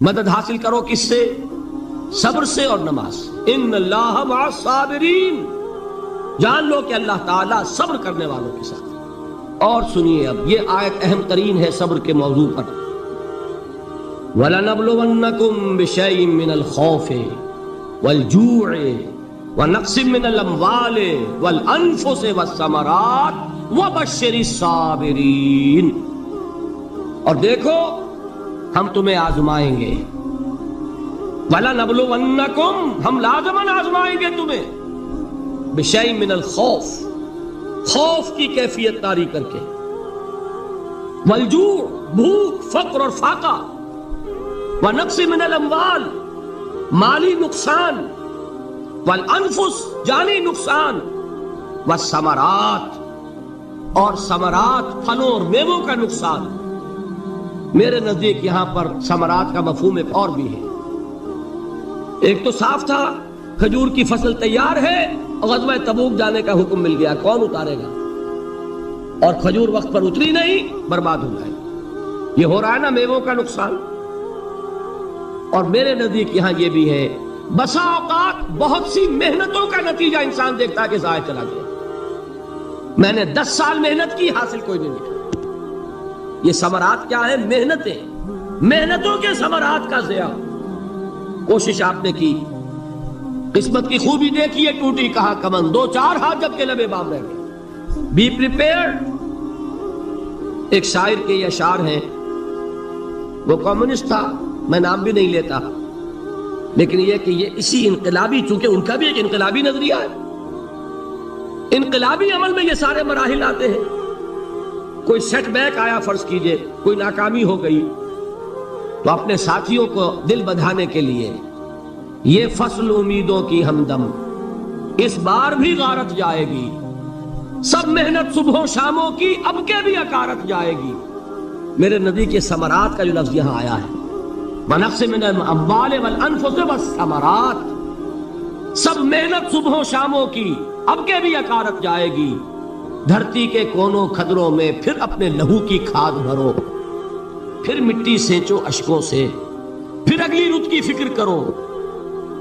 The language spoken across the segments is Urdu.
مدد حاصل کرو کس سے؟ صبر سے اور نماز سے۔ ان اللہ مع الصابرین، جان لو کہ اللہ تعالیٰ صبر کرنے والوں کے ساتھ۔ اور سنیے اب یہ آیت اہم ترین ہے صبر کے موضوع پر۔ وَلَنَبْلُوَنَّكُمْ بِشَيْءٍ مِّنَ الْخَوْفِ وَالْجُوعِ وَنَقْصٍ مِّنَ الْأَمْوَالِ وَالْأَنفُسِ وَالثَّمَرَاتِ وَبَشِّرِ الصَّابِرِينَ، اور دیکھو ہم تمہیں آزمائیں گے۔ وَلَنَبْلُوَنَّكُمْ، ہم لازماً آزمائیں گے تمہیں، بِشَيْءٍ مِّنَ الْخَوْفِ، خوف کی کیفیت طاری کر کے، والجوع، بھوک، فقر اور فاقہ، ونقص من الاموال، مالی نقصان، والانفس، جانی نقصان، والثمرات، اور ثمرات، پھلوں اور میووں کا نقصان۔ میرے نزدیک یہاں پر ثمرات کا مفہوم ایک اور بھی ہے۔ ایک تو صاف تھا کھجور کی فصل تیار ہے، غزوہ تبوک جانے کا حکم مل گیا، کون اتارے گا؟ اور کھجور وقت پر اتری نہیں، برباد ہو جائے گی۔ یہ ہو رہا ہے نا میووں کا نقصان۔ اور میرے نزدیک یہاں یہ بھی ہے، بسا اوقات بہت سی محنتوں کا نتیجہ انسان دیکھتا ہے کہ ضائع چلا گیا، میں نے 10 سال محنت کی، حاصل کوئی نہیں نکلا۔ یہ ثمرات کیا ہے؟ محنتیں، محنتوں کے ثمرات کا ضیاع۔ کوشش آپ نے کی، قسمت کی خوبی دیکھیے، ٹوٹی کہاں کمن، 2-4 ہاتھ جب کے لبے بام رہ گئے۔ Be prepared. ایک شاعر کے یہ اشعار ہیں، وہ کمیونسٹ تھا، میں نام بھی نہیں لیتا، لیکن یہ کہ یہ اسی انقلابی، چونکہ ان کا بھی ایک انقلابی نظریہ ہے، انقلابی عمل میں یہ سارے مراحل آتے ہیں۔ کوئی سیٹ بیک آیا، فرض کیجئے کوئی ناکامی ہو گئی، تو اپنے ساتھیوں کو دل بندھانے کے لیے یہ فصل امیدوں کی ہمدم اس بار بھی غارت جائے گی، سب محنت صبحوں شاموں کی اب کے بھی اکارت جائے گی۔ میرے نزدیک یہ ثمرات کا جو لفظ یہاں آیا ہے، وَنَقْصٍ مِّنَ الْأَمْوَالِ وَالْأَنفُسِ وَالثَّمَرَاتِ، سب محنت صبحوں شاموں کی اب کے بھی اکارت جائے گی۔ دھرتی کے کونوں کھدروں میں پھر اپنے لہو کی کھاد بھرو، پھر مٹی سینچو اشکوں سے، پھر اگلی رت کی فکر کرو،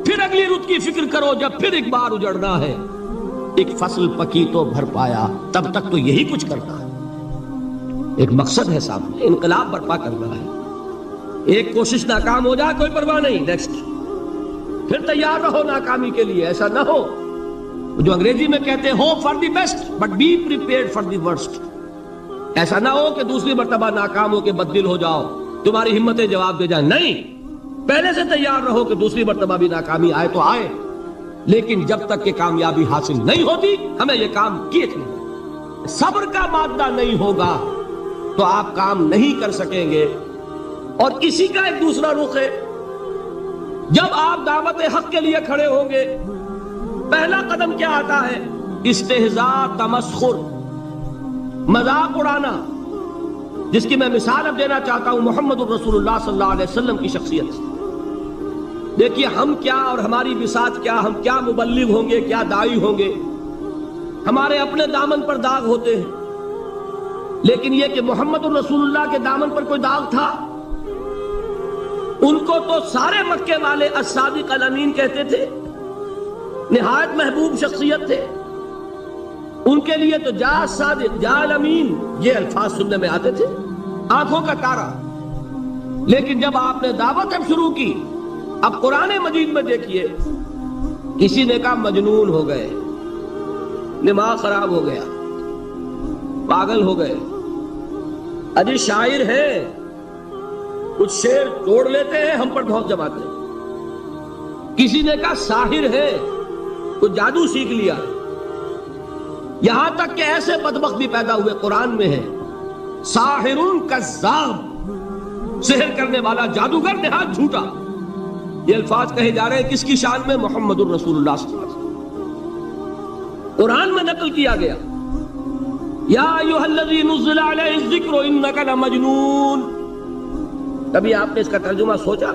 پھر اگلی رت کی فکر کرو، جب پھر ایک بار اجڑنا ہے۔ ایک فصل پکی تو بھر پایا، تب تک تو یہی کچھ کرنا ہے۔ ایک مقصد ہے سامنے، انقلاب برپا کرنا ہے۔ ایک کوشش ناکام ہو جائے کوئی پرواہ نہیں، نیکسٹ، پھر تیار رہو ناکامی کے لیے۔ ایسا نہ ہو جو انگریزی میں کہتے ہیں hope for the best but be prepared for the worst. ایسا نہ ہو کہ دوسری مرتبہ ناکام ہو کے بددل ہو جاؤ، تمہاری ہمتیں جواب دے جائیں، نہیں، پہلے سے تیار رہو کہ دوسری مرتبہ بھی ناکامی آئے تو آئے، لیکن جب تک کہ کامیابی حاصل نہیں ہوتی ہمیں یہ کام کیے چلیں۔ صبر کا مادہ نہیں ہوگا تو آپ کام نہیں کر سکیں گے۔ اور اسی کا ایک دوسرا رخ ہے، جب آپ دعوت حق کے لیے کھڑے ہوں گے، پہلا قدم کیا آتا ہے؟ استہزاء، تمسخر، مذاق اڑانا، جس کی میں مثال اب دینا چاہتا ہوں محمد الرسول اللہ صلی اللہ علیہ وسلم کی شخصیت سے۔ دیکھیے ہم کیا اور ہماری بساط کیا، ہم کیا مبلغ ہوں گے، کیا داعی ہوں گے، ہمارے اپنے دامن پر داغ ہوتے ہیں، لیکن یہ کہ محمد الرسول اللہ کے دامن پر کوئی داغ تھا؟ ان کو تو سارے مکے والے الصادق الامین کہتے تھے، نہایت محبوب شخصیت تھے، ان کے لیے تو جا صادق، جا الامین، یہ الفاظ سننے میں آتے تھے، آنکھوں کا تارا۔ لیکن جب آپ نے دعوت شروع کی، اب قرآن مجید میں دیکھیے، کسی نے کہا مجنون ہو گئے، دماغ خراب ہو گیا، پاگل ہو گئے، اجی شاعر ہے، کچھ شعر توڑ لیتے ہیں، ہم پر ڈھوک جماتے ہیں۔ کسی نے کہا ساحر ہے، کچھ جادو سیکھ لیا، یہاں تک کہ ایسے بدبخت بھی پیدا ہوئے، قرآن میں ہے ساحر کذاب، سحر کرنے والا جادوگر نہایت جھوٹا۔ یہ الفاظ کہے جا رہے ہیں کس کی شان میں؟ محمد الرسول اللہ صلی اللہ علیہ وسلم۔ قرآن میں نقل کیا گیا، یا ایھا الذی نزل علیہ الذکر انک لمجنون۔ کبھی آپ نے اس کا ترجمہ سوچا؟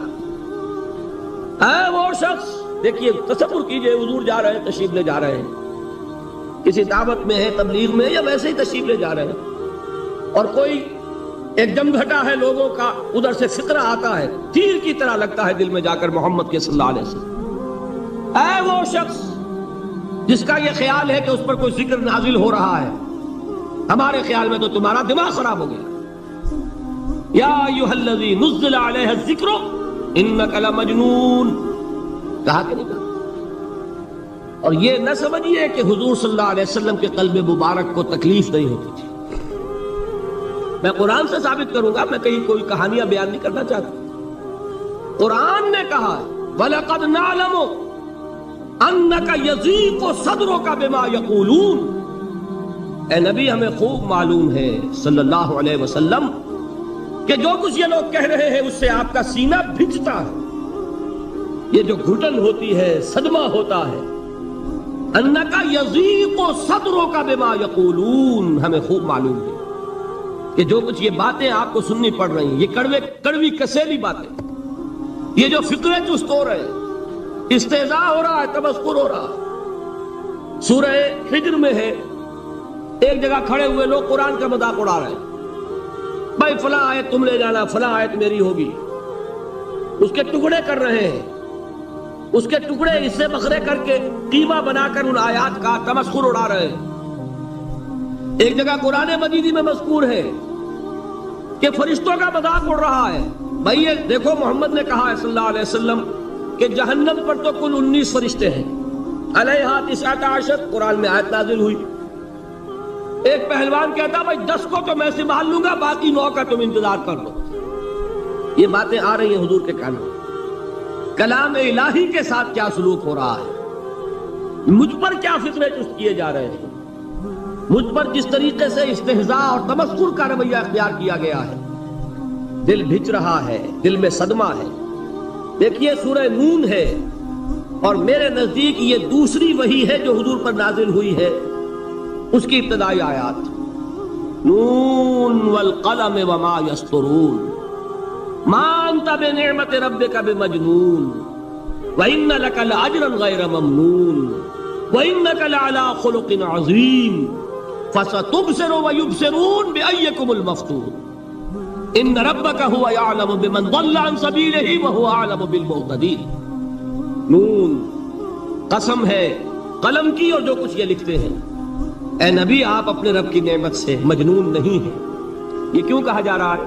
اے وہ شخص، دیکھیے تصور کیجئے، حضور جا رہے ہیں، تشریف لے جا رہے ہیں، کسی دعوت میں ہے، تبلیغ میں، یا ویسے ہی تشریف لے جا رہے ہیں، اور کوئی ایک دم گھٹا ہے لوگوں کا، ادھر سے فکرہ آتا ہے، تیر کی طرح لگتا ہے دل میں جا کر محمد کے صلی اللہ علیہ وسلم۔ اے وہ شخص جس کا یہ خیال ہے کہ اس پر کوئی ذکر نازل ہو رہا ہے، ہمارے خیال میں تو تمہارا دماغ خراب ہو گیا۔ یا ایھا الذی نزل علیہ الذکر انک لمجنون، کہا کہ نہیں کہا؟ اور یہ نہ سمجھیے کہ حضور صلی اللہ علیہ وسلم کے قلب مبارک کو تکلیف نہیں ہوتی تھی۔ میں قرآن سے ثابت کروں گا، میں کہیں کوئی کہانیاں بیان نہیں کرنا چاہتا۔ قرآن نے کہا ہے وَلَقَدْ نَعْلَمُ أَنَّكَ يَضِيقُ صَدْرُكَ بِمَا يَقُولُونَ، اے نبی ہمیں خوب معلوم ہے صلی اللہ علیہ وسلم کہ جو کچھ یہ لوگ کہہ رہے ہیں اس سے آپ کا سینہ بھجتا ہے، یہ جو گھٹن ہوتی ہے، صدمہ ہوتا ہے۔ أَنَّكَ يَضِيقُ صَدْرُكَ بِمَا يَقُولُونَ، ہمیں خوب معلوم ہے کہ جو کچھ یہ باتیں آپ کو سننی پڑ رہی ہیں، یہ کڑوی کسیلی باتیں، یہ جو فکرے چست ہو رہے ہیں، استہزاء ہو رہا ہے، تمسخر ہو رہا ہے۔ سورہ حجر میں ہے، ایک جگہ کھڑے ہوئے لوگ قرآن کا مذاق اڑا رہے ہیں، بھائی فلاں آیت تم لے جانا، فلاں آیت میری ہوگی، اس کے ٹکڑے کر رہے ہیں، اس کے ٹکڑے حصے بکھرے کر کے قیمہ بنا کر ان آیات کا تمسخر اڑا رہے ہیں۔ ایک جگہ قرآن مجید میں مذکور ہے کہ فرشتوں کا مذاق اڑ رہا ہے، بھائی یہ دیکھو محمد نے کہا ہے صلی اللہ علیہ وسلم کہ جہنم پر تو کل 19 فرشتے ہیں، علیہا 19 قرآن میں آیت نازل ہوئی۔ ایک پہلوان کہتا بھائی 10 کو تو میں سنبھال لوں گا، باقی 9 کا تم انتظار کر لو۔ یہ باتیں آ رہی ہیں حضور کے کانوں، کلام الہی کے ساتھ کیا سلوک ہو رہا ہے، مجھ پر کیا فکرے چست کیے جا رہے ہیں، مجھ پر جس طریقے سے استہزاء اور تمسخر کا رویہ اختیار کیا گیا ہے، دل بھج رہا ہے، دل میں صدمہ ہے۔ دیکھیے سورہ نون ہے، اور میرے نزدیک یہ دوسری وحی ہے جو حضور پر نازل ہوئی ہے، اس کی ابتدائی آیات، نون والقلم وما یسطرون ما انت بنعمت ربک بمجنون وان لک لاجرا غیر ممنون وانک لعلی خلق عظیم فَسَتُبْصِرُ وَيُبْصِرُونَ بِأَيِّكُمُ الْمَفْتُونُ إِنَّ رَبَّكَ هُوَ يَعْلَمُ بِمَنْ ضَلَّ عَنْ سَبِيلِهِ وَهُوَ أَعْلَمُ بِالْمُهْتَدِينَ۔ نون قسم ہے قلم کی اور جو کچھ یہ لکھتے ہیں۔ اے نبی آپ اپنے رب کی نعمت سے مجنون نہیں ہیں۔ یہ کیوں کہا جا رہا ہے؟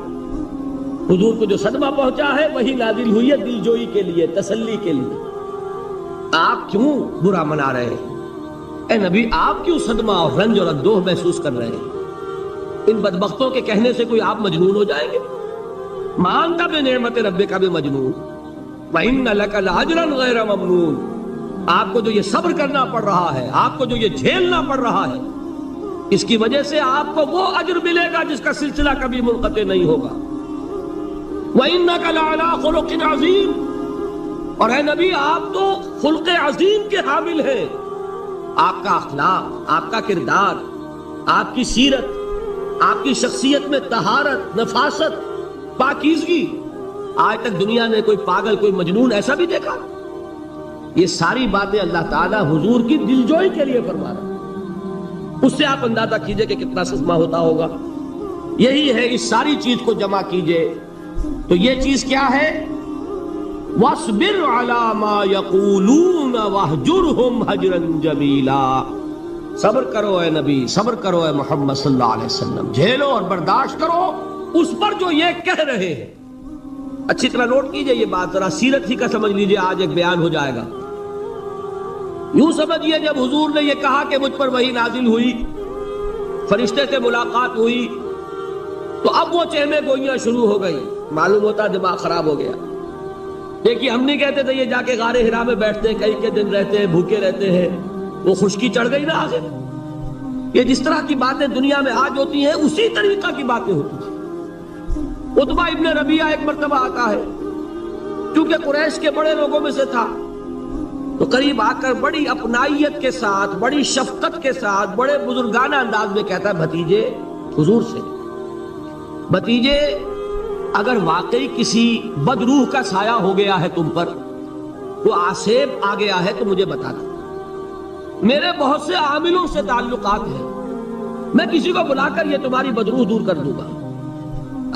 حضور کو جو صدمہ پہنچا ہے وہی نازل ہوئی ہے دل جوئی کے لیے، تسلی کے لیے۔ آپ کیوں برا منا رہے ہیں؟ اے نبی آپ کیوں صدمہ اور رنج اور اندوہ محسوس کر رہے ہیں؟ ان بدبختوں کے کہنے سے کوئی آپ مجنون ہو جائیں گے؟ مانتا بنعمت ربک بمجنون وَإِنَّ لَكَ لَأَجْرًا غَيْرَ مَمْنُونَ، آپ کو جو یہ صبر کرنا پڑ رہا ہے، آپ کو جو یہ جھیلنا پڑ رہا ہے، اس کی وجہ سے آپ کو وہ اجر ملے گا جس کا سلسلہ کبھی منقطع نہیں ہوگا۔ وَإِنَّكَ لَعَلَىٰ خُلُقٍ عَظِيمٍ، اور اے نبی آپ تو خلق عظیم کے حامل ہیں۔ آپ کا اخلاق، آپ کا کردار، آپ کی سیرت، آپ کی شخصیت میں طہارت، نفاست، پاکیزگی، آج تک دنیا نے کوئی پاگل، کوئی مجنون ایسا بھی دیکھا؟ یہ ساری باتیں اللہ تعالیٰ حضور کی دلجوئی کے لیے فرما رہا ہے۔ اس سے آپ اندازہ کیجئے کہ کتنا صدمہ ہوتا ہوگا۔ یہی ہے، اس ساری چیز کو جمع کیجئے تو یہ چیز کیا ہے؟ وَاصْبِرْ عَلَىٰ مَا يَقُولُونَ وَاهْجُرْهُمْ هَجْرًا جَمِيلًا، صبر کرو اے نبی، صبر کرو اے محمد صلی اللہ علیہ وسلم، جھیلو اور برداشت کرو اس پر جو یہ کہہ رہے ہیں۔ اچھی طرح نوٹ کیجئے یہ بات، ذرا سیرت ہی کا سمجھ لیجئے، آج ایک بیان ہو جائے گا۔ یوں سمجھیے جب حضور نے یہ کہا کہ مجھ پر وحی نازل ہوئی، فرشتے سے ملاقات ہوئی، تو اب وہ چہمے گوئیاں شروع ہو گئی، معلوم ہوتا دماغ خراب ہو گیا۔ دیکھیے ہم نہیں کہتے تھے یہ جا کے غار حرا میں بیٹھتے ہیں، کئی کے دن رہتے ہیں، بھوکے رہتے ہیں، وہ خشکی چڑھ گئی نا آخر۔ یہ جس طرح کی باتیں دنیا میں آج ہوتی ہیں اسی طریقہ کی باتیں ہوتی ہیں۔ عتبہ ابن ربیعہ ایک مرتبہ آتا ہے، چونکہ قریش کے بڑے لوگوں میں سے تھا، تو قریب آ کر بڑی اپنائیت کے ساتھ، بڑی شفقت کے ساتھ، بڑے بزرگانہ انداز میں کہتا ہے بھتیجے، حضور سے، بھتیجے اگر واقعی کسی بدروح کا سایہ ہو گیا ہے تم پر، وہ آسیب آ گیا ہے تو مجھے بتا دو، میرے بہت سے عاملوں سے تعلقات ہیں، میں کسی کو بلا کر یہ تمہاری بدروح دور کر دوں گا۔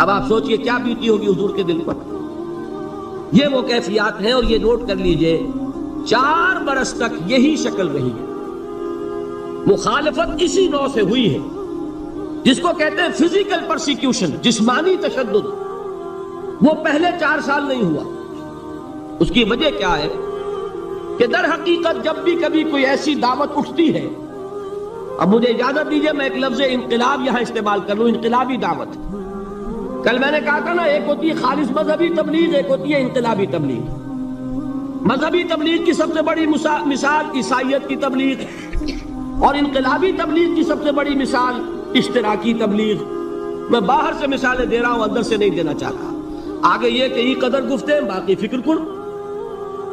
اب آپ سوچئے کیا بیتی ہوگی حضور کے دل پر. یہ وہ کیفیات ہیں، اور یہ نوٹ کر لیجئے 4 برس تک یہی شکل رہی ہے. مخالفت اسی نوع سے ہوئی ہے جس کو کہتے ہیں فزیکل پرسیکیوشن، جسمانی تشدد. وہ پہلے 4 سال نہیں ہوا. اس کی وجہ کیا ہے کہ در حقیقت جب بھی کبھی کوئی ایسی دعوت اٹھتی ہے، اب مجھے اجازت دیجئے میں ایک لفظ انقلاب یہاں استعمال کر لوں، انقلابی دعوت. کل میں نے کہا تھا نا، ایک ہوتی ہے خالص مذہبی تبلیغ، ایک ہوتی ہے انقلابی تبلیغ. مذہبی تبلیغ کی سب سے بڑی مثال عیسائیت کی تبلیغ، اور انقلابی تبلیغ کی سب سے بڑی مثال اشتراکی تبلیغ. میں باہر سے مثالیں دے رہا ہوں، اندر سے نہیں دینا چاہتا. آگے یہ کہ یہ قدر گفتیں باقی فکر کن.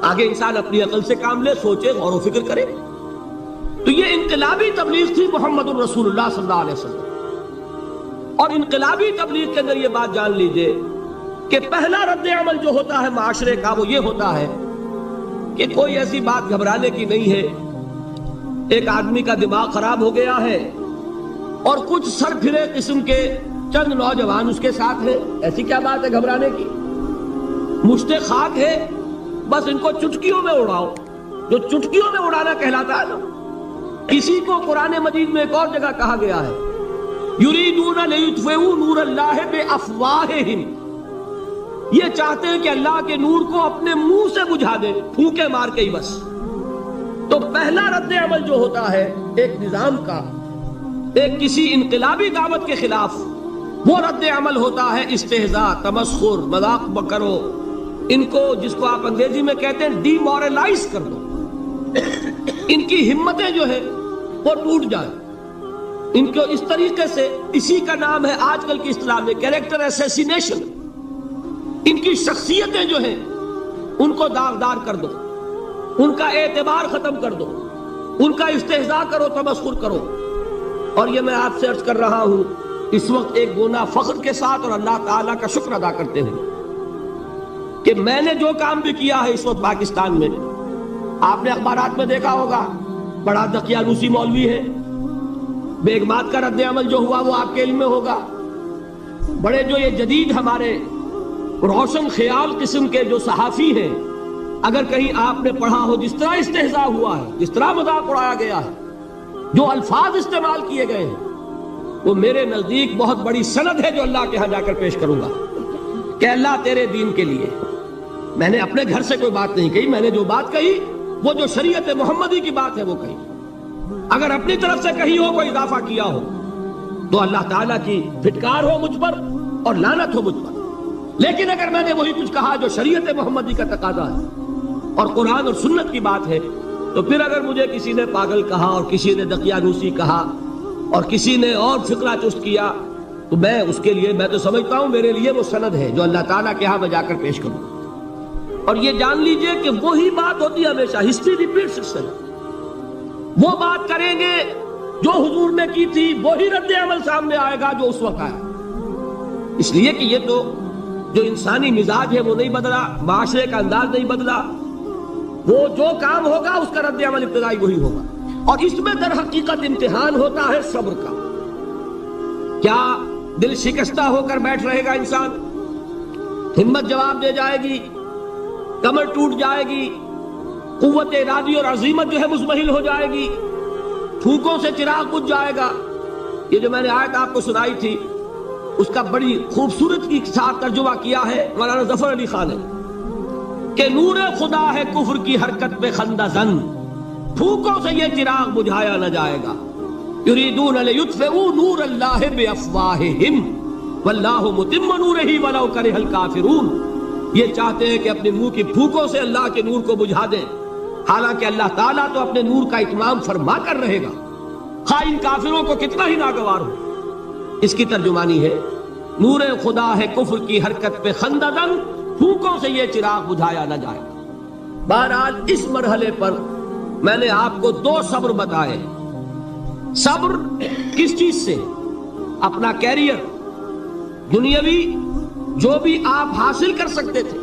آگے انسان اپنی عقل سے کام لے، سوچے، غور و فکر کرے. تو یہ انقلابی تبلیغ تھی محمد الرسول اللہ صلی اللہ علیہ وسلم. اور انقلابی تبلیغ کے اندر یہ بات جان لیجئے کہ پہلا رد عمل جو ہوتا ہے معاشرے کا وہ یہ ہوتا ہے کہ کوئی ایسی بات گھبرانے کی نہیں ہے. ایک آدمی کا دماغ خراب ہو گیا ہے اور کچھ سر پھرے قسم کے چند نوجوان اس کے ساتھ ہیں، ایسی کیا بات ہے گھبرانے کی؟ مشت خاک ہے، بس ان کو چٹکیوں میں اڑاؤ. جو چٹکیوں میں اڑانا کہلاتا ہے نا، اسی کو قرآن مجید میں ایک اور جگہ کہا گیا ہے، یریدون لیطفئوا نور اللہ بافواہہم. یہ چاہتے ہیں کہ اللہ کے نور کو اپنے منہ سے بجھا دیں، پھونکے مار کے ہی بس. تو پہلا رد عمل جو ہوتا ہے ایک نظام کا، ایک کسی انقلابی دعوت کے خلاف، وہ رد عمل ہوتا ہے استہزاء، تمسخر، مذاق کرو. ان کو، جس کو آپ انگریزی میں کہتے ہیں ڈی مورلائز کر دو. ان کی ہمتیں جو ہے وہ ٹوٹ جائیں. ان کو اس طریقے سے، اسی کا نام ہے آج کل کی اصطلاح میں کیریکٹر اسیسینیشن. ان کی شخصیتیں جو ہیں ان کو داغدار کر دو، ان کا اعتبار ختم کر دو، ان کا استہزاء کرو، تمسخر کرو. اور یہ میں آپ سے عرض کر رہا ہوں اس وقت ایک گونا فخر کے ساتھ اور اللہ تعالیٰ کا شکر ادا کرتے ہوئے کہ میں نے جو کام بھی کیا ہے اس وقت پاکستان میں، آپ نے اخبارات میں دیکھا ہوگا، بڑا دقیانوسی مولوی ہے. بیگمات کا رد عمل جو ہوا وہ آپ کے علم میں ہوگا. بڑے جو یہ جدید ہمارے روشن خیال قسم کے جو صحافی ہیں، اگر کہیں آپ نے پڑھا ہو جس طرح استہزاء ہوا ہے، جس طرح مذاق اڑایا گیا ہے، جو الفاظ استعمال کیے گئے ہیں، وہ میرے نزدیک بہت بڑی سند ہے جو اللہ کے ہاں جا کر پیش کروں گا کہ اللہ تیرے دین کے لیے. میں نے اپنے گھر سے کوئی بات نہیں کہی، میں نے جو بات کہی وہ جو شریعت محمدی کی بات ہے وہ کہی. اگر اپنی طرف سے کہیں ہو، کوئی اضافہ کیا ہو، تو اللہ تعالیٰ کی پھٹکار ہو مجھ پر اور لعنت ہو مجھ پر. لیکن اگر میں نے وہی کچھ کہا جو شریعت محمدی کا تقاضا ہے اور قرآن اور سنت کی بات ہے، تو پھر اگر مجھے کسی نے پاگل کہا اور کسی نے دقیانوسی کہا اور کسی نے اور فقرہ چست کیا، تو میں اس کے لیے، میں تو سمجھتا ہوں میرے لیے وہ سند ہے جو اللہ تعالیٰ کے ہاں میں جا کر پیش کروں. اور یہ جان لیجئے کہ وہی بات ہوتی ہے ہمیشہ، ہسٹری ریپیٹس اٹسیلف. وہ بات کریں گے جو حضور نے کی تھی، وہی رد عمل سامنے آئے گا جو اس وقت آیا. اس لیے کہ یہ تو جو انسانی مزاج ہے وہ نہیں بدلا، معاشرے کا انداز نہیں بدلا. وہ جو کام ہوگا اس کا رد عمل ابتدائی وہی ہوگا. اور اس میں در حقیقت امتحان ہوتا ہے صبر کا. کیا دل شکستہ ہو کر بیٹھ رہے گا انسان؟ ہمت جواب دے جائے گی، کمر ٹوٹ جائے گی، قوت ارادی اور عزیمت جو ہے مزمحل ہو جائے گی، پھونکوں سے چراغ بجھ جائے گا. یہ جو میں نے آیت آپ کو سنائی تھی اس کا بڑی خوبصورت کے ساتھ ترجمہ کیا ہے مولانا ظفر علی خان نے کہ نور خدا ہے کفر کی حرکت پہ خندہ زن، پھونکوں سے یہ چراغ بجھایا نہ جائے گا. یریدون لیطفئوا نور اللہ بافواہہم واللہ متم نورہ ولو کرہ الکافرون. یہ چاہتے ہیں کہ اپنے منہ کی پھونکوں سے اللہ کے نور کو بجھا دیں، حالانکہ اللہ تعالیٰ تو اپنے نور کا اتمام فرما کر رہے گا، خواہ ان کافروں کو کتنا ہی ناگوار ہو. اس کی ترجمانی ہے نور خدا ہے کفر کی حرکت پہ خندہ زن، پھونکوں سے یہ چراغ بجھایا نہ جائے. بہرحال اس مرحلے پر میں نے آپ کو 2 صبر بتائے. صبر کس چیز سے؟ اپنا کیریئر دنیاوی جو بھی آپ حاصل کر سکتے تھے.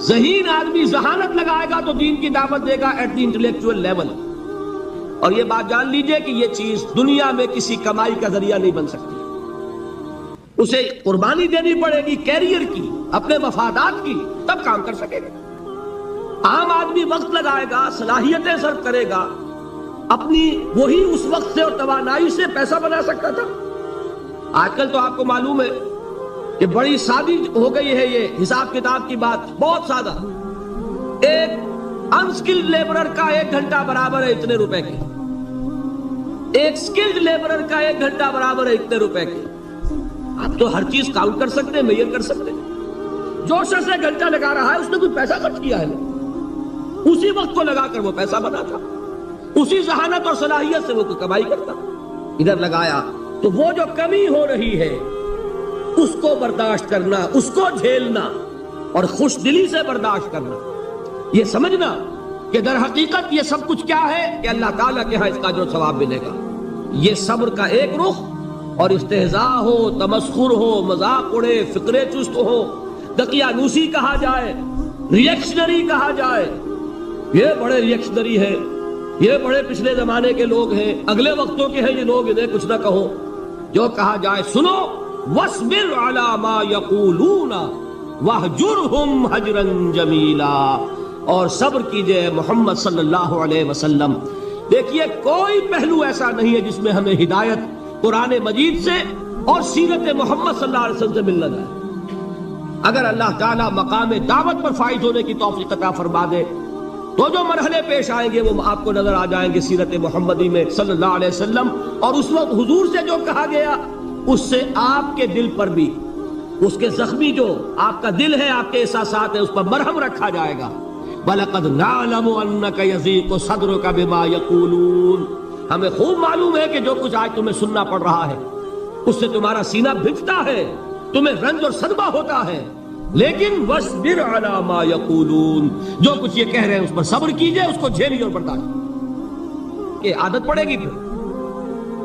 ذہین آدمی ذہانت لگائے گا تو دین کی دعوت دے گا ایٹ دی انٹلیکچوئل لیول. اور یہ بات جان لیجئے کہ یہ چیز دنیا میں کسی کمائی کا ذریعہ نہیں بن سکتی. اسے قربانی دینی پڑے گی کیریئر کی، اپنے مفادات کی، تب کام کر سکے گا۔ عام آدمی وقت لگائے گا، صلاحیتیں صرف کرے گا، اپنی وہی اس وقت سے اور توانائی سے پیسہ بنا سکتا تھا۔ آج کل تو آپ کو معلوم ہے کہ بڑی سادی ہو گئی ہے یہ حساب کتاب کی بات، بہت سادہ۔ ایک انسکلڈ لیبرر کا 1 گھنٹہ برابر ہے اتنے روپے کے، ایک سکلڈ لیبرر کا 1 گھنٹہ برابر ہے اتنے روپے کے۔ آپ تو ہر چیز کاؤنٹ کر سکتے ہیں، میئر کر سکتے ہیں۔ جو شخص 1 گھنٹہ لگا رہا ہے اس نے کوئی پیسہ خرچ کیا ہے نا، اسی وقت کو لگا کر وہ پیسہ بنا تھا، اسی ذہانت اور صلاحیت سے وہ کوئی کمائی کرتا، ادھر لگایا۔ تو وہ جو کمی ہو رہی ہے اس کو برداشت کرنا، اس کو جھیلنا اور خوش دلی سے برداشت کرنا، یہ سمجھنا کہ در حقیقت یہ سب کچھ کیا ہے کہ اللہ تعالیٰ کے ہاں اس کا جو ثواب ملے گا۔ یہ صبر کا ایک رخ، اور استہزاء ہو، تمسخر ہو، مذاق اڑے، فقرے چست ہو، دقیانوسی کہا جائے، ریئیکشنری کہا جائے، یہ بڑے ریئیکشنری ہیں، یہ بڑے پچھلے زمانے کے لوگ ہیں، اگلے وقتوں کے ہیں یہ لوگ، انہیں کچھ نہ کہو۔ جو کہا جائے سنو، وَاصْبِرْ عَلَى مَا يَقُولُونَ وَاهْجُرْهُمْ هَجْرًا جَمِيلًا، اور صبر کیجئے محمد صلی اللہ علیہ وسلم۔ دیکھیے کوئی پہلو ایسا نہیں ہے جس میں ہمیں ہدایت قرآن مجید سے اور سیرت محمد صلی اللہ علیہ وسلم سے ملنا جائے۔ اگر اللہ تعالیٰ مقام دعوت پر فائز ہونے کی توفیق عطا فرما دے تو جو مرحلے پیش آئیں گے وہ آپ کو نظر آ جائیں گے سیرت محمدی میں صلی اللہ علیہ وسلم، اور اس وقت حضور سے جو کہا گیا اس سے آپ کے دل پر بھی، اس کے زخمی جو آپ کا دل ہے، آپ کے احساسات ہیں، اس پر مرہم رکھا جائے گا۔ وَلَقَدْ نَعْلَمُ أَنَّكَ يَضِيقُ صَدْرُكَ بِمَا يَقُولُونَ، ہمیں خوب معلوم ہے کہ جو کچھ آج تمہیں سننا پڑ رہا ہے اس سے تمہارا سینہ بھجتا ہے، تمہیں رنج اور صدمہ ہوتا ہے، لیکن وَاصْبِرْ عَلَى مَا يَقُولُونَ، جو کچھ یہ کہہ رہے ہیں اس پر صبر کیجئے، اس کو جھیلیے اور برداشت کی عادت پڑے گی۔ پھر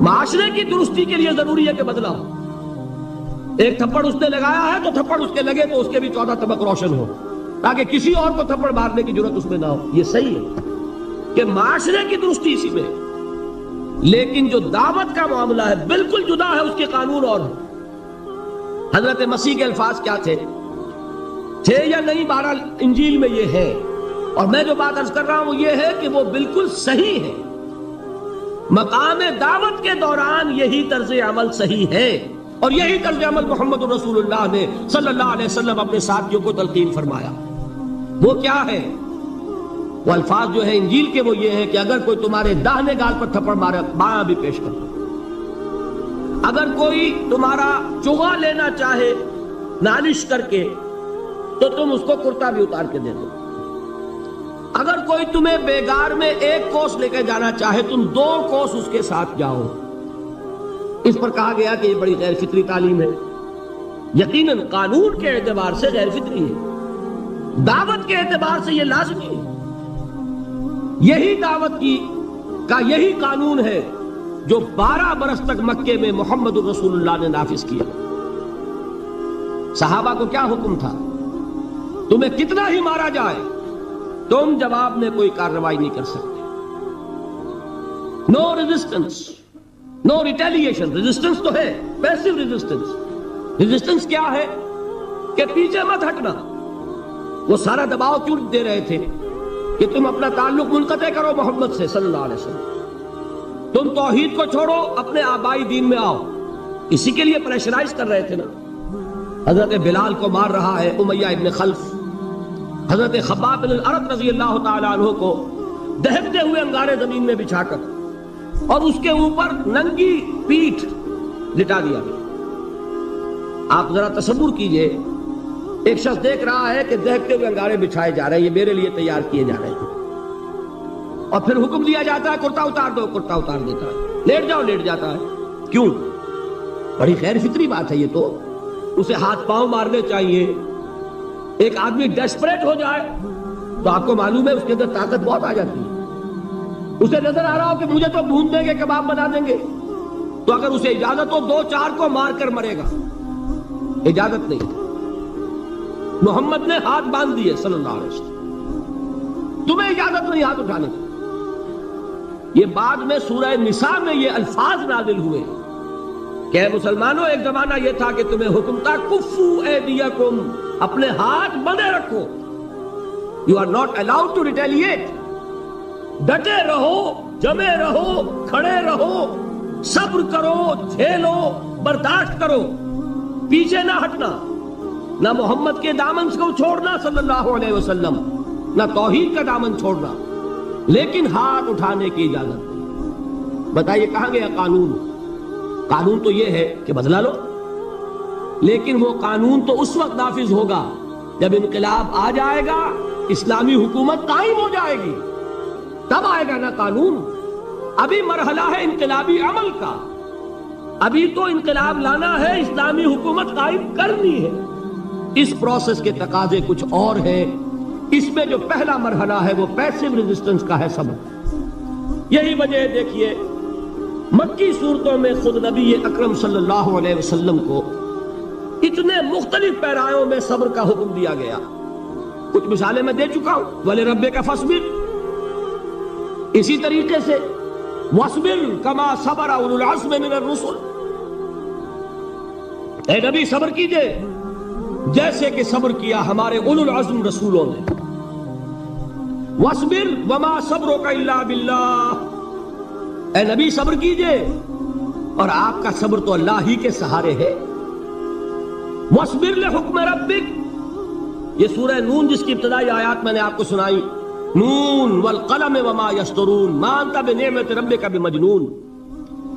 معاشرے کی درستی کے لیے ضروری ہے کہ بدلاؤ۔ ایک تھپڑ اس نے لگایا ہے تو تھپڑ اس کے لگے تو اس کے بھی 14 طبق روشن ہو، تاکہ کسی اور کو تھپڑ مارنے کی جرت اس میں نہ ہو۔ یہ صحیح ہے کہ معاشرے کی درستی اسی میں، لیکن جو دعوت کا معاملہ ہے بالکل جدا ہے، اس کے قانون اور ہیں۔ حضرت مسیح کے الفاظ کیا تھے یا نہیں، بہرحال انجیل میں یہ ہے، اور میں جو بات عرض کر رہا ہوں وہ یہ ہے کہ وہ بالکل صحیح ہے۔ مقام دعوت کے دوران یہی طرز عمل صحیح ہے، اور یہی طرز عمل محمد رسول اللہ نے صلی اللہ علیہ وسلم اپنے ساتھیوں کو تلقین فرمایا۔ وہ کیا ہے؟ وہ الفاظ جو ہے انجیل کے وہ یہ ہے کہ اگر کوئی تمہارے داہنے گال پر تھپڑ مارے بایاں بھی پیش کر دو۔ اگر کوئی تمہارا چغا لینا چاہے نالش کر کے تو تم اس کو کرتا بھی اتار کے دے دو۔ اگر کوئی تمہیں بیگار میں 1 کوس لے کے جانا چاہے تم 2 کوس اس کے ساتھ جاؤ۔ اس پر کہا گیا کہ یہ بڑی غیر فطری تعلیم ہے، یقیناً قانون کے اعتبار سے غیر فطری ہے، دعوت کے اعتبار سے یہ لازمی ہے۔ یہی دعوت کا یہی قانون ہے جو 12 برس تک مکے میں محمد رسول اللہ نے نافذ کیا۔ صحابہ کو کیا حکم تھا؟ تمہیں کتنا ہی مارا جائے تم جواب میں کوئی کارروائی نہیں کر سکتے۔ نو ریزسٹنس، نو ریٹیلیشن۔ ریزسٹنس تو ہے، پیسو ریزسٹنس۔ ریزسٹنس کیا ہے؟ کہ پیچھے مت ہٹنا۔ وہ سارا دباؤ کیوں دے رہے تھے کہ تم اپنا تعلق منقطع کرو محمد سے صلی اللہ علیہ وسلم، تم توحید کو چھوڑو، اپنے آبائی دین میں آؤ۔ اسی کے لیے پریشرائز کر رہے تھے نا۔ حضرت بلال کو مار رہا ہے امیہ ابن خلف، حضرت خباب بن الارت رضی اللہ تعالیٰ عنہ کو دہکتے ہوئے انگارے زمین میں بچھا کر اور اس کے اوپر ننگی پیٹھ لٹا دیا گیا۔ آپ ذرا تصور کیجئے، ایک شخص دیکھ رہا ہے کہ دہکتے ہوئے انگارے بچھائے جا رہے ہیں، یہ میرے لیے تیار کیے جا رہے ہیں، اور پھر حکم دیا جاتا ہے کرتا اتار دو، کرتا اتار دیتا ہے، لیٹ جاؤ، لیٹ جاتا ہے۔ کیوں؟ بڑی غیر فطری بات ہے یہ تو۔ اسے ہاتھ پاؤں مارنے چاہیے۔ ایک آدمی ڈیسپریٹ ہو جائے تو آپ کو معلوم ہے اس کے اندر طاقت بہت آ جاتی ہے۔ اسے نظر آ رہا ہو کہ مجھے تو بھون دیں گے، کباب بنا دیں گے، تو اگر اسے اجازت ہو 2-4 کو مار کر مرے گا۔ اجازت نہیں، محمد نے ہاتھ باندھ دیے صلی اللہ علیہ وسلم، تمہیں اجازت نہیں ہاتھ اٹھانے کی۔ یہ بعد میں سورہ نساء میں یہ الفاظ نازل ہوئے کہ مسلمانوں ایک زمانہ یہ تھا کہ تمہیں حکم تھا کفو ایدیکم، اپنے ہاتھ بندے رکھو. You are not allowed to retaliate. ڈٹے رہو، جمے رہو، کھڑے رہو، صبر کرو، جھیلو، برداشت کرو، پیچھے نہ ہٹنا. نہ محمد کے دامن کو چھوڑنا صلی اللہ علیہ وسلم، نہ توحید کا دامن چھوڑنا، لیکن ہاتھ اٹھانے کی اجازت. بتائیے کہاں گیا قانون؟ قانون تو یہ ہے کہ بدلا لو، لیکن وہ قانون تو اس وقت نافذ ہوگا جب انقلاب آ جائے گا، اسلامی حکومت قائم ہو جائے گی، تب آئے گا نا قانون. ابھی مرحلہ ہے انقلابی عمل کا، ابھی تو انقلاب لانا ہے، اسلامی حکومت قائم کرنی ہے. اس پروسیس کے تقاضے کچھ اور ہیں. اس میں جو پہلا مرحلہ ہے وہ پیسو ریزسٹنس کا ہے، صبر. یہی وجہ ہے دیکھیے مکی صورتوں میں خود نبی اکرم صلی اللہ علیہ وسلم کو اتنے مختلف پیرایوں میں صبر کا حکم دیا گیا. کچھ مثالیں میں دے چکا ہوں. وَلِرَبِّكَ فَاصْبِرْ، اسی طریقے سے وَاصْبِرْ كَمَا صَبَرَ أُولُو الْعَزْمِ مِنَ الرُّسُلِ، اے نبی صبر کیجئے جیسے کہ صبر کیا ہمارے اولو العزم رسولوں نے. وَاصْبِرْ وَمَا صَبْرُكَ إِلَّا بِاللَّهِ، اے نبی صبر کیجئے اور آپ کا صبر تو اللہ ہی کے سہارے ہے. وَاصْبِرْ لِحُکْمِ رَبِّكَ، یہ سورہ نون جس کی ابتدائی آیات میں نے آپ کو سنائی، نون والقلم وما یسطرون ما انت بنعمت ربک بمجنون،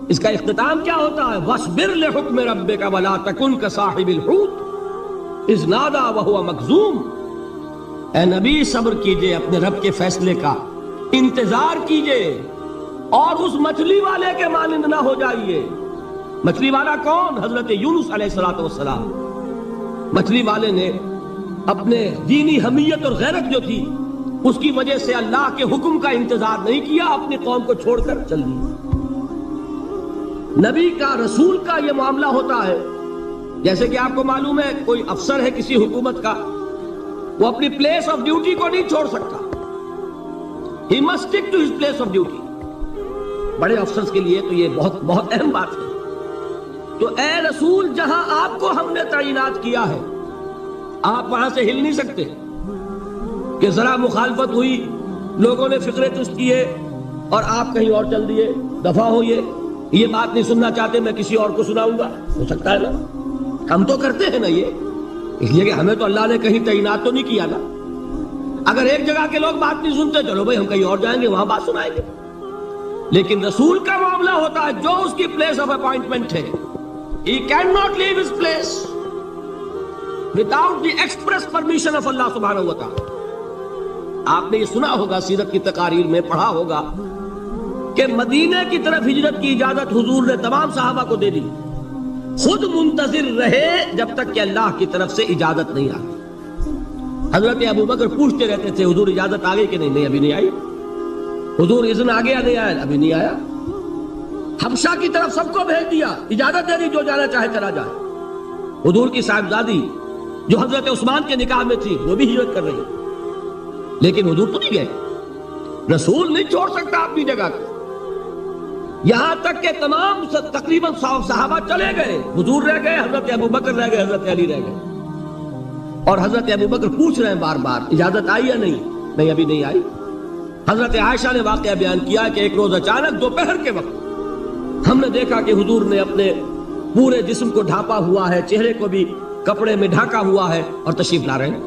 اس کا اختتام کیا ہوتا ہے؟ وَاصْبِرْ لِحُکْمِ رَبِّكَ وَلَا تَكُنْ كَصَاحِبِ الْحُوتِ اذ نَادَىٰ وَهُوَ مَكْظُومٌ، اے نبی صبر کیجئے اپنے رب کے فیصلے کا، انتظار کیجئے اور اس مچھلی والے کے مانند نہ ہو جائیے. مچھلی والا کون؟ حضرت یونس علیہ السلام. مچھلی والے نے اپنے دینی حمیت اور غیرت جو تھی اس کی وجہ سے اللہ کے حکم کا انتظار نہیں کیا، اپنی قوم کو چھوڑ کر چل دی. نبی کا، رسول کا یہ معاملہ ہوتا ہے. جیسے کہ آپ کو معلوم ہے کوئی افسر ہے کسی حکومت کا، وہ اپنی پلیس آف ڈیوٹی کو نہیں چھوڑ سکتا. He must stick to his place of duty. بڑے افسرز کے لیے تو یہ بہت بہت اہم بات ہے. تو اے رسول، جہاں آپ کو ہم نے تعینات کیا ہے آپ وہاں سے ہل نہیں سکتے کہ ذرا مخالفت ہوئی، لوگوں نے فکرے تست کیے اور آپ کہیں اور چل دیے. دفع ہوئیے، یہ بات نہیں سننا چاہتے، میں کسی اور کو سناؤں گا. ہو سکتا ہے نا، ہم تو کرتے ہیں نا یہ، اس لیے کہ ہمیں تو اللہ نے کہیں تعینات تو نہیں کیا نا. اگر ایک جگہ کے لوگ بات نہیں سنتے، چلو بھائی ہم کہیں اور جائیں گے، وہاں بات سنائیں گے. لیکن رسول کا معاملہ ہوتا ہے جو اس کی پلیس آف اپوائنٹمنٹ ہے، he cannot leave his place without the express permission of Allah subhanahu wa ta'ala. آپ نے یہ سنا ہوگا، سیرت کی تقاریر میں پڑھا ہوگا کہ مدینہ کی طرف ہجرت کی اجازت حضور نے تمام صحابہ کو دے دی. خود منتظر رہے جب تک کہ اللہ کی طرف سے اجازت نہیں آئی. حضرت ابو بکر پوچھتے رہتے تھے حضور اجازت آ گئی کہ نہیں؟ نہیں ابھی نہیں آئی. حضور اذن آ گیا؟ نہیں آیا، ابھی نہیں آیا. حبشہ کی طرف سب کو بھیج دیا، اجازت دے دی جو جانا چاہے چلا جائے. حضور کی صاحبزادی جو حضرت عثمان کے نکاح میں تھی وہ بھی ہجرت کر رہی، لیکن حضور تو نہیں گئے. رسول نہیں چھوڑ سکتا اپنی جگہ کو. یہاں تک کہ تمام تقریباً صحابہ چلے گئے، حضور رہ گئے، حضرت ابو بکر رہ گئے، حضرت علی رہ گئے. اور حضرت ابو بکر پوچھ رہے ہیں بار بار اجازت آئی یا نہیں؟ نہیں ابھی نہیں آئی. حضرت عائشہ نے واقعہ بیان کیا کہ ایک روز اچانک دوپہر کے وقت ہم نے دیکھا کہ حضور نے اپنے پورے جسم کو ڈھانپا ہوا ہے، چہرے کو بھی کپڑے میں ڈھانکا ہوا ہے اور تشریف لا رہے ہیں.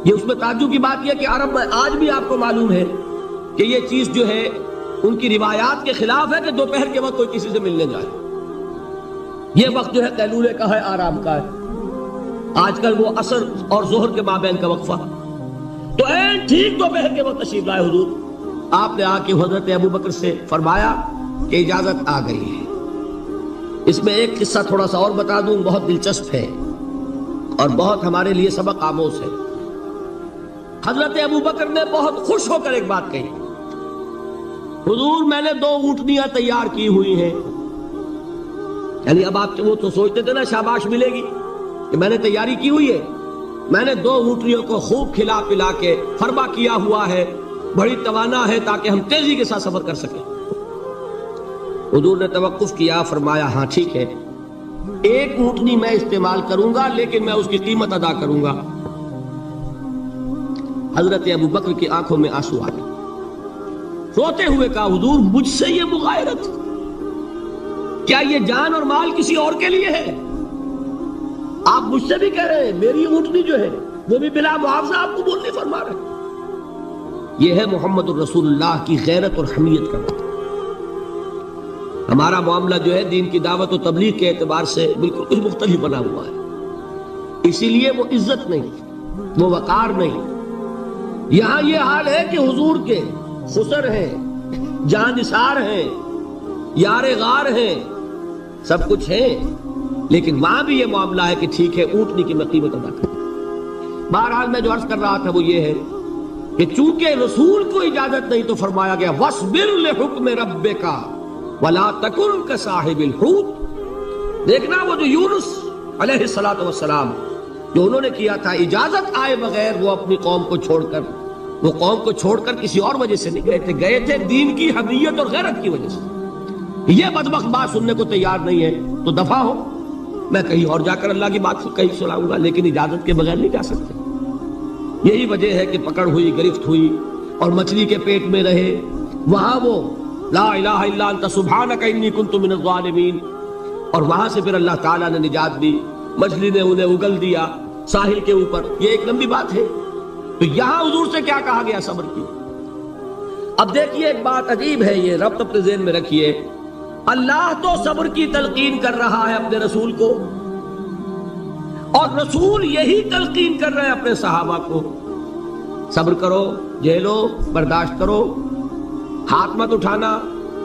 یہ اس میں تعجب کی بات یہ کہ عرب میں آج بھی آپ کو معلوم ہے کہ یہ چیز جو ہے ان کی روایات کے خلاف ہے کہ دوپہر کے وقت کوئی کسی سے ملنے جائے. یہ وقت جو ہے قیلولے کا ہے، آرام کا ہے. آج کل وہ عصر اور ظہر کے مابین کا وقفہ. تو ٹھیک دوپہر کے وقت تشریف لائے حضور. آپ نے آ کے حضرت ابو بکر سے فرمایا کہ اجازت آ گئی ہے. اس میں ایک قصہ تھوڑا سا اور بتا دوں، بہت دلچسپ ہے اور بہت ہمارے لیے سبق آموز ہے. حضرت ابو بکر نے بہت خوش ہو کر ایک بات کہی، حضور میں نے 2 اونٹنیاں تیار کی ہوئی ہیں. یعنی اب آپ وہ تو سوچتے تھے نا شاباش ملے گی کہ میں نے تیاری کی ہوئی ہے. میں نے 2 اونٹنیوں کو خوب کھلا پلا کے فربا کیا ہوا ہے، بڑی توانا ہے تاکہ ہم تیزی کے ساتھ سفر کر سکیں. حضور نے توقف کیا، فرمایا ہاں ٹھیک ہے ایک اونٹنی میں استعمال کروں گا لیکن میں اس کی قیمت ادا کروں گا۔ حضرت ابو بکر کی آنکھوں میں آنسو آ گئے، روتے ہوئے کہا حضور مجھ سے یہ مغایرت، کیا یہ جان اور مال کسی اور کے لیے ہے؟ آپ مجھ سے بھی کہہ رہے ہیں میری اونٹنی جو ہے وہ بھی بلا معاوضہ آپ قبول نہیں فرما رہے۔ یہ ہے محمد الرسول اللہ کی غیرت اور حمیت کا وقت۔ ہمارا معاملہ جو ہے دین کی دعوت و تبلیغ کے اعتبار سے بالکل کچھ مختلف بنا ہوا ہے، اسی لیے وہ عزت نہیں، وہ وقار نہیں۔ یہاں یہ حال ہے کہ حضور کے خسر ہیں، جان نثار ہیں، یار غار ہیں، سب کچھ ہیں، لیکن وہاں بھی یہ معاملہ ہے کہ ٹھیک ہے اونٹنی کی میں قیمت ادا کروں۔ بہرحال میں جو عرض کر رہا تھا وہ یہ ہے کہ چونکہ رسول کو اجازت نہیں تو فرمایا گیا وَاصْبِرْ لِحُکْمِ رَبِّكَ وَلَا تَكُنْ كَصَاحِبِ الْحُوتِ۔ دیکھنا وہ جو یونس علیہ السلام جو انہوں نے کیا تھا، اجازت آئے بغیر وہ اپنی قوم کو چھوڑ کر کسی اور وجہ سے نہیں گئے تھے دین کی حمیت اور غیرت کی وجہ سے۔ یہ بدبخت بات سننے کو تیار نہیں ہے تو دفع ہو، میں کہیں اور جا کر اللہ کی بات کہیں سناؤں گا، لیکن اجازت کے بغیر نہیں جا سکتے۔ یہی وجہ ہے کہ پکڑ ہوئی، گرفت ہوئی اور مچھلی کے پیٹ میں رہے، وہاں وہ لا الہ الا انت سبحانک انی کنت من الظالمین، اور وہاں سے پھر اللہ تعالیٰ نے نجات دی، مچھلی نے انہیں اگل دیا ساحل کے اوپر۔ یہ ایک لمبی بات ہے۔ تو یہاں حضور سے کیا کہا گیا؟ صبر کی۔ اب دیکھیے ایک بات عجیب ہے، یہ ربط اپنے ذہن میں رکھیے، اللہ تو صبر کی تلقین کر رہا ہے اپنے رسول کو، اور رسول یہی تلقین کر رہے ہیں اپنے صحابہ کو، صبر کرو، جھیلو، برداشت کرو، ہاتھ مت اٹھانا،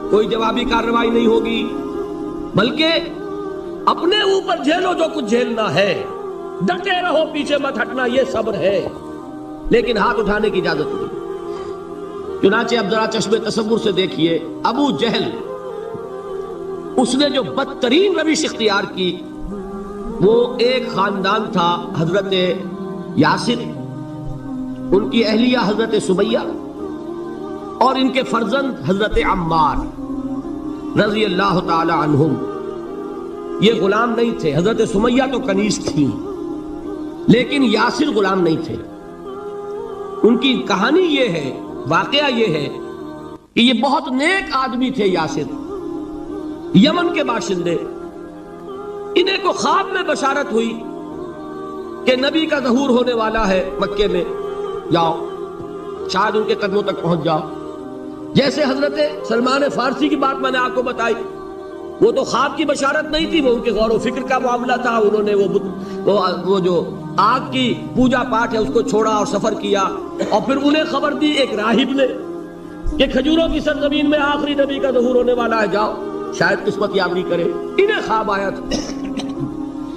کوئی جوابی کارروائی نہیں ہوگی، بلکہ اپنے اوپر جھیلو جو کچھ جھیلنا ہے، ڈٹے رہو، پیچھے مت ہٹنا، یہ صبر ہے، لیکن ہاتھ اٹھانے کی اجازت نہیں۔ چنانچہ اب ذرا چشم تصور سے دیکھیے، ابو جہل اس نے جو بدترین روش اختیار کی، وہ ایک خاندان تھا حضرت یاسر، ان کی اہلیہ حضرت سمیہ، اور ان کے فرزند حضرت عمار رضی اللہ تعالی عنہم۔ یہ غلام نہیں تھے، حضرت سمیہ تو کنیز تھیں، لیکن یاسر غلام نہیں تھے۔ ان کی کہانی یہ ہے، واقعہ یہ ہے کہ یہ بہت نیک آدمی تھے یاسر، یمن کے باشندے۔ انہیں کو خواب میں بشارت ہوئی کہ نبی کا ظہور ہونے والا ہے مکے میں، جاؤ شاید ان کے قدموں تک پہنچ جاؤ۔ جیسے حضرت سلمان فارسی کی بات میں نے آپ کو بتائی، وہ تو خواب کی بشارت نہیں تھی، وہ ان کے غور و فکر کا معاملہ تھا۔ انہوں نے وہ جو آگ کی پوجا پاٹ ہے اس کو چھوڑا اور سفر کیا، اور پھر انہیں خبر دی ایک راہب نے کہ کھجوروں کی سرزمین میں آخری نبی کا ظہور ہونے والا ہے، جاؤ شاید قسمت یابی کرے۔ انہیں خواب آیا تھا،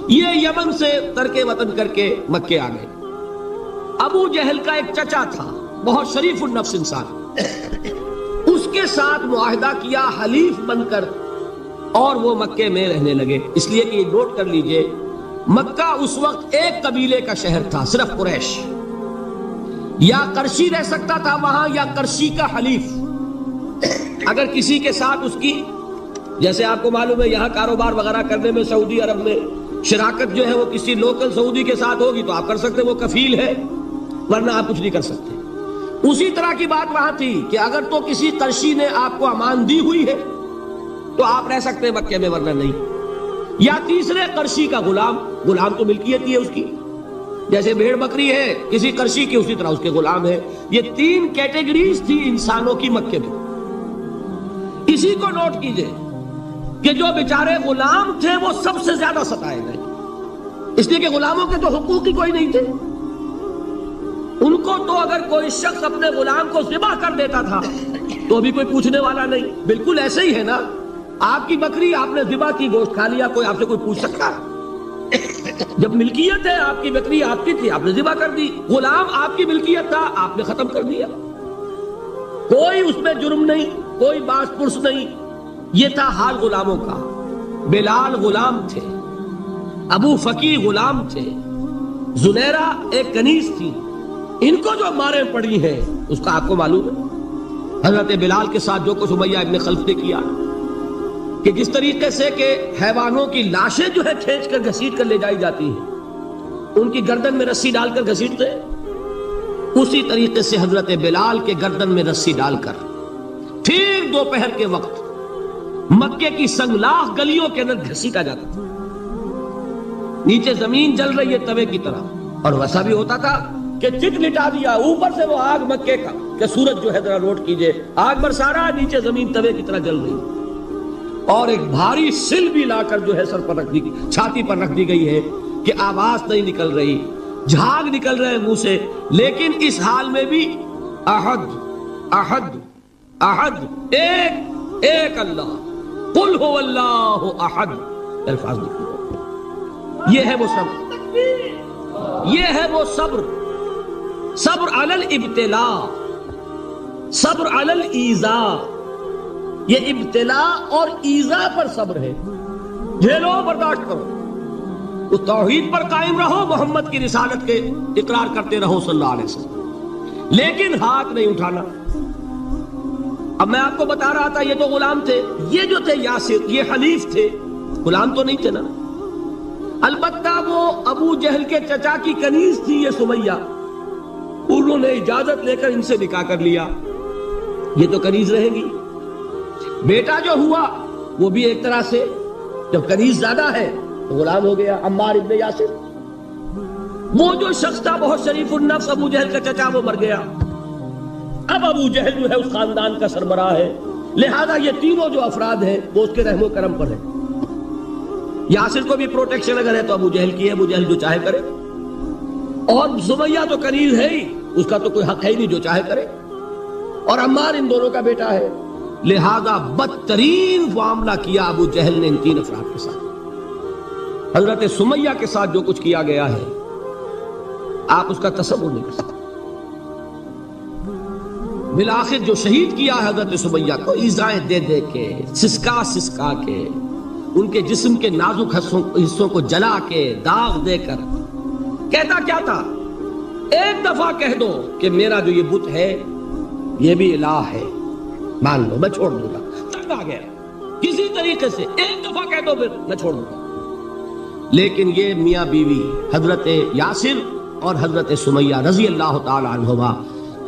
یہ یمن سے ترک وطن کر کے مکے آ گئے۔ ابو جہل کا ایک چچا تھا، بہت شریف النفس انسان، اس کے ساتھ معاہدہ کیا حلیف بن کر، اور وہ مکے میں رہنے لگے۔ اس لیے کہ یہ نوٹ کر لیجئے، مکہ اس وقت ایک قبیلے کا شہر تھا، صرف قریش، یا قرشی رہ سکتا تھا وہاں یا قرشی کا حلیف۔ اگر کسی کے ساتھ اس کی، جیسے آپ کو معلوم ہے یہاں کاروبار وغیرہ کرنے میں سعودی عرب میں شراکت جو ہے وہ کسی لوکل سعودی کے ساتھ ہوگی تو آپ کر سکتے، وہ کفیل ہے، ورنہ آپ کچھ نہیں کر سکتے۔ اسی طرح کی بات وہاں تھی کہ اگر تو کسی قرشی نے آپ کو امان دی ہوئی ہے تو آپ رہ سکتے ہیں مکے میں، ورنہ نہیں۔ یا تیسرے قرشی کا غلام تو ملکیت ہی ہے اس کی، جیسے بھیڑ بکری ہے کسی قرشی کی، اسی طرح اس کے غلام ہے۔ یہ تین کیٹیگریز تھی انسانوں کی مکے میں۔ اسی کو نوٹ کیجئے کہ جو بیچارے غلام تھے وہ سب سے زیادہ ستائے گئے، اس لیے کہ غلاموں کے تو حقوق ہی کوئی نہیں تھے۔ ان کو تو اگر کوئی شخص اپنے غلام کو ذبح کر دیتا تھا تو بھی کوئی پوچھنے والا نہیں۔ بالکل ایسے ہی ہے نا، آپ کی بکری آپ نے ذبح کی، گوشت کھا لیا، کوئی آپ سے کوئی پوچھ سکتا؟ جب ملکیت ہے، آپ کی بکری آپ کی تھی، آپ نے ذبح کر دی۔ غلام آپ کی ملکیت تھا، آپ نے ختم کر دیا، کوئی اس میں جرم نہیں، کوئی باس پرس نہیں۔ یہ تھا حال غلاموں کا۔ بلال غلام تھے، ابو فقی غلام تھے، زنیرہ ایک کنیز تھی۔ ان کو جو ماریں پڑی ہیں اس کا آپ کو معلوم ہے، حضرت بلال کے ساتھ جو کچھ امیہ ابن خلف نے کیا، کہ جس طریقے سے کہ حیوانوں کی لاشیں جو ہے کھینچ کر گھسیٹ کر لے جائی جاتی ہیں، ان کی گردن میں رسی ڈال کر گھسیٹتے، اسی طریقے سے حضرت بلال کے گردن میں رسی ڈال کر ٹھیک دوپہر کے وقت مکے کی سنگلاخ گلیوں کے اندر گھسیٹا جاتا تھا۔ نیچے زمین جل رہی ہے توے کی طرح، اور ویسا بھی ہوتا تھا کہ چٹ لٹا دیا، اوپر سے وہ آگ مکے کا کہ سورج جو ہے ذرا نوٹ کیجئے، آگ برسا رہا ہے، نیچے زمین توے کی طرح جل رہی ہے، اور ایک بھاری سل بھی لا کر جو ہے سر پر رکھ دی، چھاتی پر رکھ دی گئی ہے کہ آواز نہیں نکل رہی، جھاگ نکل رہے منہ سے، لیکن اس حال میں بھی احد احد احد، ایک ایک اللہ، قل هو اللہ احد، الفاظ نکلے۔ یہ ہے وہ صبر، یہ ہے وہ صبر، صبر علی الابتلاء، صبر علی الایذاء، یہ ابتلاء اور ایذاء پر صبر ہے، جھیلو برداشت کرو، اس توحید پر قائم رہو، محمد کی رسالت کے اقرار کرتے رہو صلی اللہ علیہ وسلم، لیکن ہاتھ نہیں اٹھانا۔ اب میں آپ کو بتا رہا تھا یہ تو غلام تھے، یہ جو تھے یاسر، یہ حلیف تھے، غلام تو نہیں تھے نا۔ البتہ وہ ابو جہل کے چچا کی کنیز تھی یہ سمیہ، انہوں نے اجازت لے کر ان سے نکاح کر لیا، یہ تو کنیز رہیں گی۔ بیٹا جو ہوا وہ بھی ایک طرح سے جب کنیز زیادہ ہے تو غلام ہو گیا، عمار ابن یاسر۔ وہ جو شخص تھا بہت شریف النفس ابو جہل کا چچا، وہ مر گیا، اب ابو جہل جو ہے اس خاندان کا سربراہ ہے، لہذا یہ تینوں جو افراد ہیں وہ اس کے رحم و کرم پر ہیں۔ یاسر کو بھی پروٹیکشن اگر ہے تو ابو جہل کی ہے، ابو جہل جو چاہے کرے، اور سمیہ تو کنیز ہے ہی، اس کا تو کوئی حق ہے ہی نہیں، جو چاہے کرے، اور عمار ان دونوں کا بیٹا ہے، لہذا بدترین معاملہ کیا ابو جہل نے ان تین افراد کے ساتھ۔ حضرت سمیہ کے ساتھ جو کچھ کیا گیا ہے آپ اس کا تصور نہیں کر سکتے۔ بالآخر جو شہید کیا ہے حضرت سمیہ کو، ایذائیں دے دے کے، سسکا سسکا کے، ان کے جسم کے نازک حصوں کو جلا کے، داغ دے کر، کہتا کیا تھا، ایک دفعہ کہہ دو کہ میرا جو یہ بت ہے یہ بھی الہ ہے، مان لو میں چھوڑ دوں گا۔ تنگ آ گیا، کسی طریقے سے ایک دفعہ کہہ دو پھر میں چھوڑ دوں گا۔ لیکن یہ میاں بیوی حضرت یاسر اور حضرت سمیہ رضی اللہ تعالی عنہما،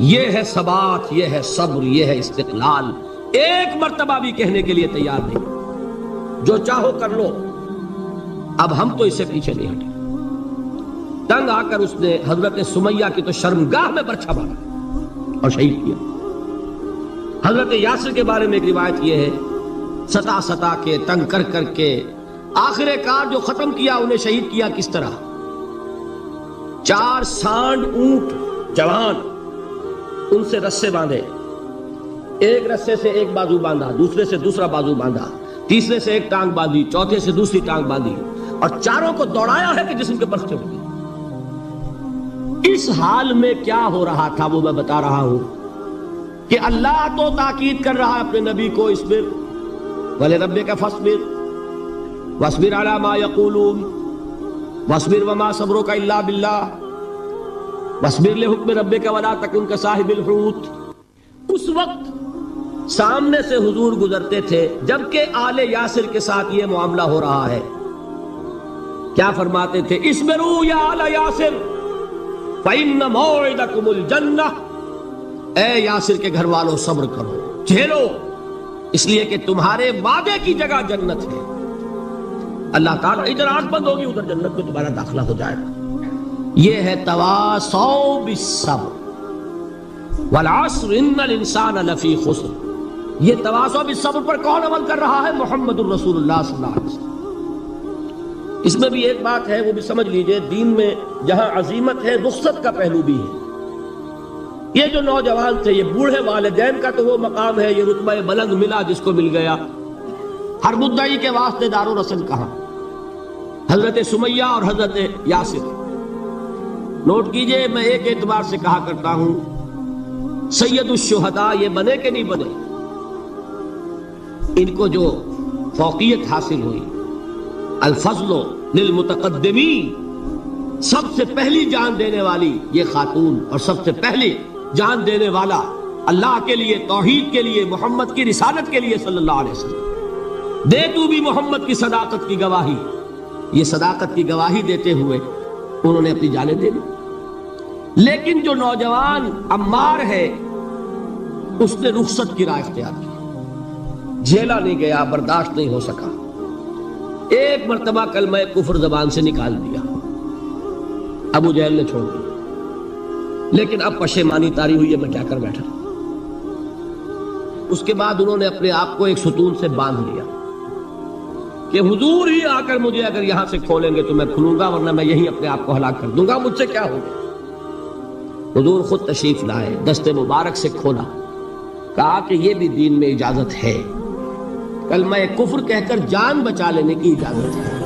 یہ ہے ثبات، یہ ہے صبر، یہ ہے استقلال، ایک مرتبہ بھی کہنے کے لیے تیار نہیں، جو چاہو کر لو، اب ہم تو اس سے پیچھے نہیں ہٹے۔ تنگ آ کر اس نے حضرت سمیہ کی تو شرمگاہ میں برچھا مارا اور شہید کیا۔ حضرت یاسر کے بارے میں ایک روایت یہ ہے، ستا ستا کے، تنگ کر کر کے، آخر کار جو ختم کیا، انہیں شہید کیا کس طرح، 4 سانڈ اونٹ جوان، ان سے رسے باندھے، ایک رسے سے ایک بازو باندھا، دوسرے سے دوسرا بازو باندھا، تیسرے سے ایک ٹانگ باندھی، چوتھے سے دوسری ٹانگ باندھی، اور چاروں کو دوڑایا ہے کہ جسم کے برخے ہو گئے۔ اس حال میں کیا ہو رہا تھا وہ میں بتا رہا ہوں کہ اللہ تو تاکید کر رہا ہے اپنے نبی کو، اصبر وَلِرَبِّكَ فَاصْبِرْ وَاصْبِرْ عَلَى مَا يَقُولُونَ وَاصْبِرْ وَمَا صَبْرُكَ إِلَّا بِاللَّهِ وَاصْبِرْ لِحُكْمِ رَبِّكَ وَلَا تَكُنْ كَصَاحِبِ الْحُوتِ۔ اس وقت سامنے سے حضور گزرتے تھے جبکہ آل یاسر کے ساتھ یہ معاملہ ہو رہا ہے، کیا فرماتے تھے، اصبروا یا آل یاسر فَإِنَّ مَوْعِدَكُمُ الْجَنَّةُ، اے یاسر کے گھر والوں صبر کرو، جھیلو، اس لیے کہ تمہارے وعدے کی جگہ جنت ہے۔ اللہ تعالیٰ ادھر آنکھ بند ہوگی، ادھر جنت میں تمہارا داخلہ ہو جائے گا۔ یہ ہے تواصوا بالصبر والعصر ان الانسان لفی خسر۔ یہ تواصوا بالصبر پر کون عمل کر رہا ہے؟ محمد الرسول اللہ صلی اللہ علیہ وسلم۔ اس میں بھی ایک بات ہے، وہ بھی سمجھ لیجئے، دین میں جہاں عظیمت ہے، رخصت کا پہلو بھی ہے۔ یہ جو نوجوان تھے، یہ بوڑھے والدین کا تو وہ مقام ہے، یہ رتبہ بلند ملا جس کو مل گیا، ہر مدعی کے واسطے دار و رسن کہاں، حضرت سمیہ اور حضرت یاسر۔ نوٹ کیجئے، میں ایک اعتبار سے کہا کرتا ہوں، سید الشہداء یہ بنے کہ نہیں بنے، ان کو جو فوقیت حاصل ہوئی، الفضل للمتقدمین، سب سے پہلی جان دینے والی یہ خاتون، اور سب سے پہلی جان دینے والا اللہ کے لیے، توحید کے لیے، محمد کی رسالت کے لیے صلی اللہ علیہ وسلم، دے تو بھی محمد کی صداقت کی گواہی. یہ صداقت کی گواہی دیتے ہوئے انہوں نے اپنی جانیں دے دی. لیکن جو نوجوان عمار ہے اس نے رخصت کی راہ اختیار کی. جھیلا نہیں گیا، برداشت نہیں ہو سکا. ایک مرتبہ کلمہ کفر زبان سے نکال دیا، ابو جہل نے چھوڑ دیا. لیکن اب پشیمانی طاری ہوئی ہے، میں کیا کر بیٹھا. اس کے بعد انہوں نے اپنے آپ کو ایک ستون سے باندھ لیا کہ حضور ہی آ کر مجھے اگر یہاں سے کھولیں گے تو میں کھلوں گا، ورنہ میں یہی اپنے آپ کو ہلاک کر دوں گا، مجھ سے کیا ہوگا. حضور خود تشریف لائے، دست مبارک سے کھولا، کہا کہ یہ بھی دین میں اجازت ہے، کلمہ کفر کہہ کر جان بچا لینے کی اجازت ہے.